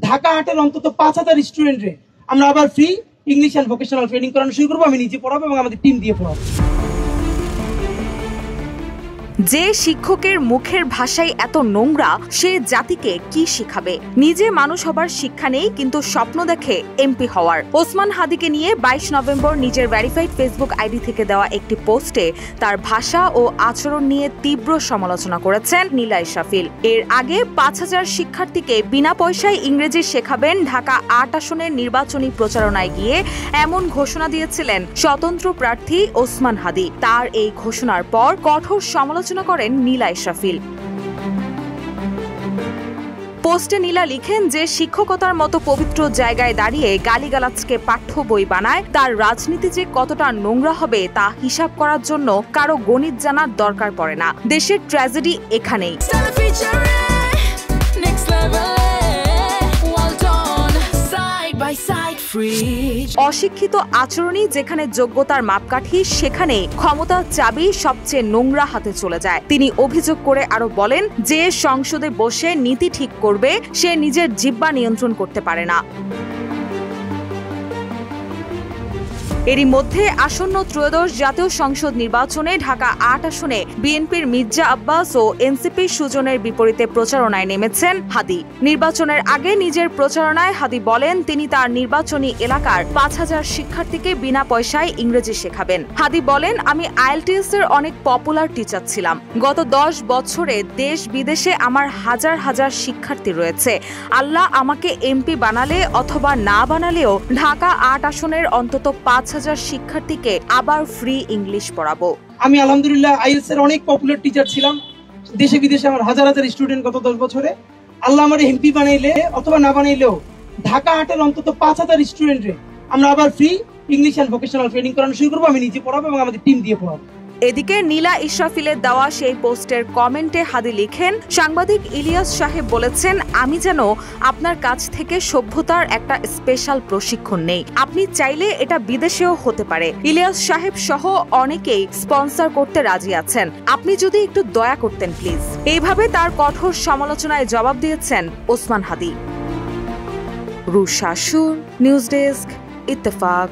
ঢাকা হাটের অন্তত 5000 স্টুডেন্টরে আমরা আবার free English and vocational training করানো শুরু করবো। আমি নিজে পড়াবো এবং আমাদের টিম দিয়ে পড়াবো। যে শিক্ষকের মুখের ভাষায় এত নোংরা, সে জাতিকে কি শিখাবে? নিজে মানুষ হবার শিক্ষা নেই, কিন্তু স্বপ্ন দেখে এমপি হওয়ার। ওসমান হাদিকে নিয়ে 22 নভেম্বর নিজের ভেরিফাইড ফেসবুক আইডি থেকে দেওয়া একটি পোস্টে তার ভাষা ও আচরণ নিয়ে তীব্র সমালোচনা করেছেন নীলা ইসরাফিল। এর আগে 5000 শিক্ষার্থীকে বিনা পয়সায় ইংরেজি শেখাবেন ঢাকা 8 আসনের নির্বাচনী প্রচারণায় গিয়ে এমন ঘোষণা দিয়েছিলেন স্বতন্ত্র প্রার্থী ওসমান হাদি। তার এই ঘোষণার পর কঠোর সমালোচনা করেন নীলা ইসরাফিল। পোস্টে নীলা লিখেন, যে শিক্ষকতার মতো পবিত্র জায়গায় দাঁড়িয়ে গালিগালাজকে পাঠ্য বই বানায়, তার রাজনীতি যে কতটা নোংরা হবে তা হিসাব করার জন্য কারো গণিত জানার দরকার পড়ে না। দেশের ট্র্যাজেডি এখানেই। অশিক্ষিত আচরণই যেখানে যোগ্যতার মাপকাঠি, সেখানে ক্ষমতার চাবি সবচেয়ে নোংরা হাতে চলে যায়। তিনি অভিযোগ করে আরো বলেন, যে সংসদে বসে নীতি ঠিক করবে, সে নিজের জিহ্বা নিয়ন্ত্রণ করতে পারে না। এরই মধ্যে আসন্ন ত্রয়োদশ জাতীয় সংসদ নির্বাচনে ঢাকা 8 আসনে বিএনপির মির্জা আব্বাস ও এনসিপি সুজনের বিপরীতে প্রচারণায় নেমেছেন হাদি। নির্বাচনের আগে নিজের প্রচারণায় হাদি বলেন, তিনি তার নির্বাচনী এলাকার 5000 শিক্ষার্থীকে বিনা পয়সায় ইংরেজি শেখাবেন। হাদি বলেন, আমি আইএলটিএস এর অনেক পপুলার টিচার ছিলাম। গত 10 বছরে দেশ বিদেশে আমার হাজার হাজার শিক্ষার্থী রয়েছে। আল্লাহ আমাকে এমপি বানালে অথবা না বানালেও ঢাকা 8 আসনের অন্তত 5000 শিক্ষার্থীকে আবার ফ্রি ইংলিশ পড়াবো। আমি আলহামদুলিল্লাহ আইএলটিএস এর অনেক পপুলার টিচার ছিলাম। দেশে বিদেশে আমার হাজার হাজার স্টুডেন্ট গত 10 বছরে। আল্লাহ আমার এমপি বানাইলে অথবা না বানাইলেও ঢাকা হাটের অন্তত 5000 স্টুডেন্টরে আমরা আবার free English and vocational training করানো শুরু করবো। আমি নিজে পড়াবো এবং আমাদের টিম দিয়ে পড়াবো। এদিকে নীলা ইসরাফিলের দেওয়া সেই পোস্টের কমেন্টে হাদি লিখেন, সাংবাদিক ইলিয়াস সাহেব বলেছেন, আমি যেন আপনার কাছ থেকে সভ্যতার একটা স্পেশাল প্রশিক্ষণ নেই। আপনি চাইলে এটা বিদেশেও হতে পারে। ইলিয়াস সাহেব সহ অনেকেই স্পন্সর করতে রাজি আছেন। আপনি যদি একটু দয়া করতেন প্লিজ। এইভাবে তার কঠোর সমালোচনায় জবাব দিয়েছেন ওসমান হাদি। রুশা সুর, নিউজ ডেস্ক, ইত্তেফাক।